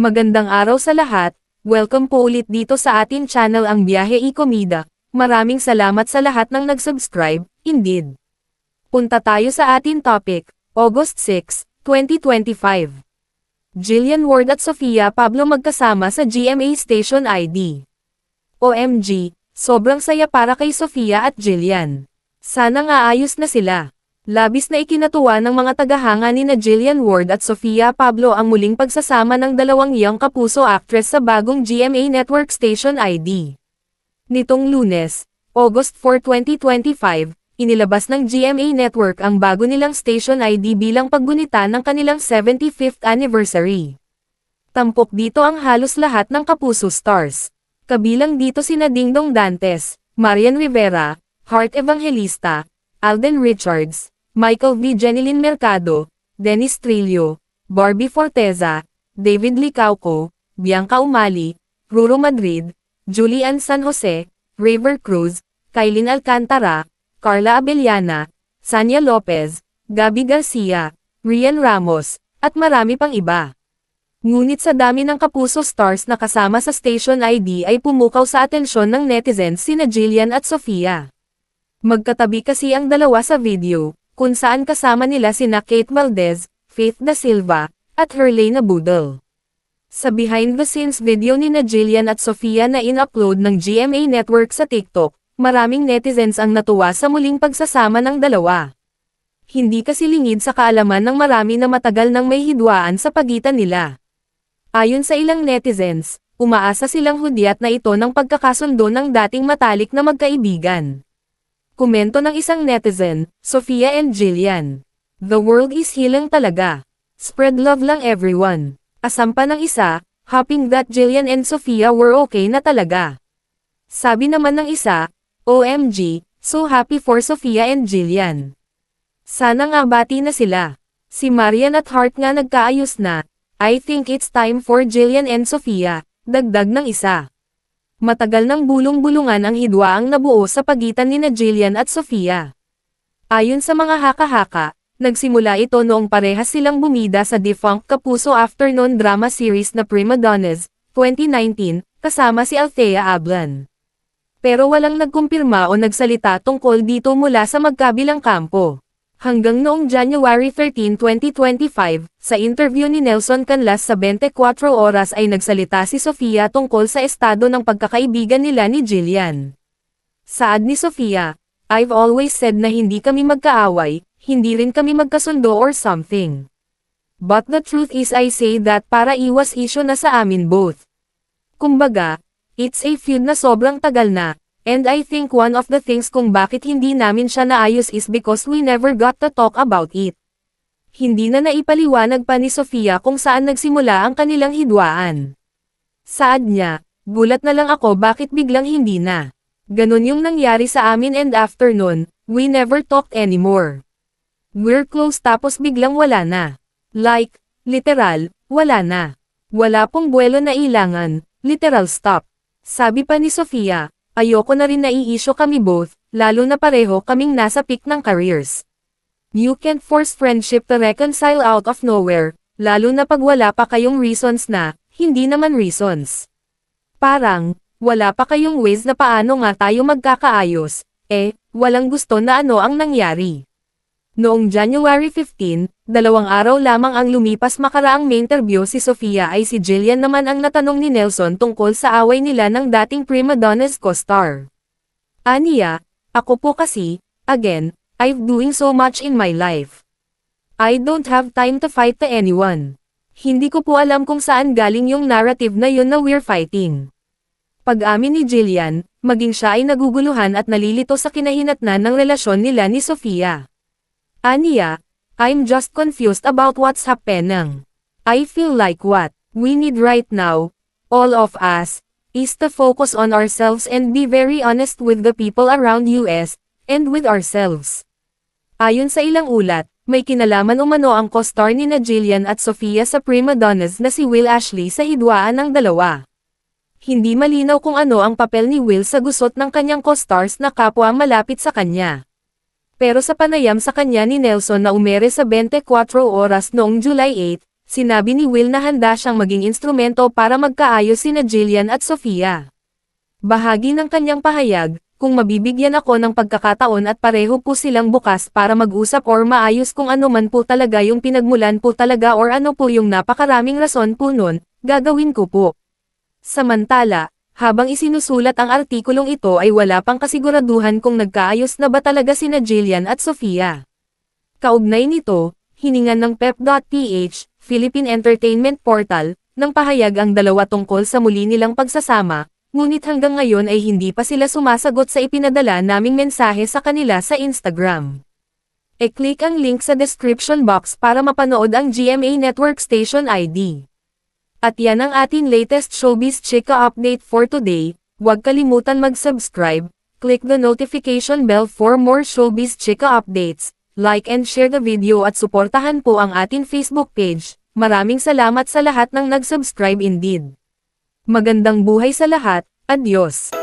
Magandang araw sa lahat, welcome po ulit dito sa atin channel ang Biyahe y Komida. Maraming salamat sa lahat ng nag-subscribe, indeed. Punta tayo sa atin topic, August 6, 2025. Jillian Ward at Sofia Pablo magkasama sa GMA Station ID. OMG, sobrang saya para kay Sofia at Jillian. Sana nga ayos na sila. Labis na ikinatuwa ng mga tagahanga ni na Jillian Ward at Sofia Pablo ang muling pagsasama ng dalawang young kapuso actress sa bagong GMA Network Station ID. Nitong Lunes, August 4, 2025, inilabas ng GMA Network ang bago nilang Station ID bilang paggunita ng kanilang 75th anniversary. Tampok dito ang halos lahat ng kapuso stars. Kabilang dito sina Dingdong Dantes, Marian Rivera, Heart Evangelista, Alden Richards, Michael V. Jenilyn Mercado, Dennis Trillo, Barbie Forteza, David Licauco, Bianca Umali, Ruro Madrid, Julian San Jose, Raver Cruz, Kailin Alcantara, Carla Abellana, Sanya Lopez, Gabby Garcia, Rian Ramos, at marami pang iba. Ngunit sa dami ng kapuso stars na kasama sa Station ID ay pumukaw sa atensyon ng netizens sina Jillian at Sofia. Magkatabi kasi ang dalawa sa video, kung saan kasama nila sina Kate Valdez, Faith Da Silva, at Herlena Budol. Sa behind-the-scenes video ni na Jillian at Sofia na in-upload ng GMA Network sa TikTok, maraming netizens ang natuwa sa muling pagsasama ng dalawa. Hindi kasi lingid sa kaalaman ng marami na matagal nang may hidwaan sa pagitan nila. Ayon sa ilang netizens, umaasa silang hudyat na ito ng pagkakasundo ng dating matalik na magkaibigan. Komento ng isang netizen, Sofia and Jillian. The world is healing talaga. Spread love lang everyone. Asam pa ng isa, hoping that Jillian and Sofia were okay na talaga. Sabi naman ng isa, OMG, so happy for Sofia and Jillian. Sana nga bati na sila. Si Marian at Heart nga nagkaayos na. I think it's time for Jillian and Sofia, dagdag ng isa. Matagal ng bulong-bulungan ang hidwaang nabuo sa pagitan ni na Jillian at Sofia. Ayon sa mga haka-haka, nagsimula ito noong parehas silang bumida sa defunct Kapuso afternoon drama series na Prima Donnas, 2019, kasama si Althea Ablan. Pero walang nagkumpirma o nagsalita tungkol dito mula sa magkabilang kampo. Hanggang noong January 13, 2025, sa interview ni Nelson Canlas sa 24 Oras ay nagsalita si Sofia tungkol sa estado ng pagkakaibigan nila ni Jillian. Saad ni Sofia, I've always said na hindi kami magkaaway, hindi rin kami magkasundo or something. But the truth is I say that para iwas issue na sa amin both. Kumbaga, it's a feud na sobrang tagal na. And I think one of the things kung bakit hindi namin siya naayos is because we never got to talk about it. Hindi na naipaliwanag pa ni Sofia kung saan nagsimula ang kanilang hidwaan. Saad niya, gulat na lang ako bakit biglang hindi na. Ganon yung nangyari sa amin and after nun, we never talked anymore. We're close tapos biglang wala na. Like, literal, wala na. Wala pong buwelo na ilangan, literal stop. Sabi pa ni Sofia, ayoko na rin nai-issue kami both, lalo na pareho kaming nasa peak ng careers. You can't force friendship to reconcile out of nowhere, lalo na pag wala pa kayong reasons na, hindi naman reasons. Parang, wala pa kayong ways na paano nga tayo magkakaayos, walang gusto na ano ang nangyari. Noong January 15, 2 araw lamang ang lumipas makaraang may interview si Sofia ay si Jillian naman ang natanong ni Nelson tungkol sa away nila ng dating Prima Donnas co-star. Aniya, ako po kasi, again, I've doing so much in my life. I don't have time to fight to anyone. Hindi ko po alam kung saan galing yung narrative na yun na we're fighting. Pag-amin ni Jillian, maging siya ay naguguluhan at nalilito sa kinahinatnan ng relasyon nila ni Sofia. Aniya, I'm just confused about what's happening. I feel like what we need right now, all of us, is to focus on ourselves and be very honest with the people around us, and with ourselves. Ayon sa ilang ulat, may kinalaman umano ang co-star ni na Jillian at Sofia sa Prima Donnas na si Will Ashley sa hidwaan ng dalawa. Hindi malinaw kung ano ang papel ni Will sa gusot ng kanyang co-stars na kapwa malapit sa kanya. Pero sa panayam sa kanya ni Nelson na umere sa 24 Oras noong July 8, Sinabi ni Will na handa siyang maging instrumento para magkaayos sina Jillian at Sofia. Bahagi ng kanyang pahayag, kung mabibigyan ako ng pagkakataon at pareho po silang bukas para mag-usap or maayos kung ano man po talaga yung pinagmulan po talaga or ano po yung napakaraming rason po nun, gagawin ko po. Samantala, habang isinusulat ang artikulong ito ay wala pang kasiguraduhan kung nagkaayos na ba talaga sina Jillian at Sofia. Kaugnay nito, hiningan ng Pep.ph, Philippine Entertainment Portal, ng pahayag ang dalawa tungkol sa muli nilang pagsasama, ngunit hanggang ngayon ay hindi pa sila sumasagot sa ipinadala naming mensahe sa kanila sa Instagram. E-click ang link sa description box para mapanood ang GMA Network Station ID. At yan ang ating latest Showbiz Chika update for today. Huwag kalimutan mag-subscribe, click the notification bell for more Showbiz Chika updates. Like and share the video at suportahan po ang ating Facebook page. Maraming salamat sa lahat ng nag-subscribe indeed. Magandang buhay sa lahat, adios!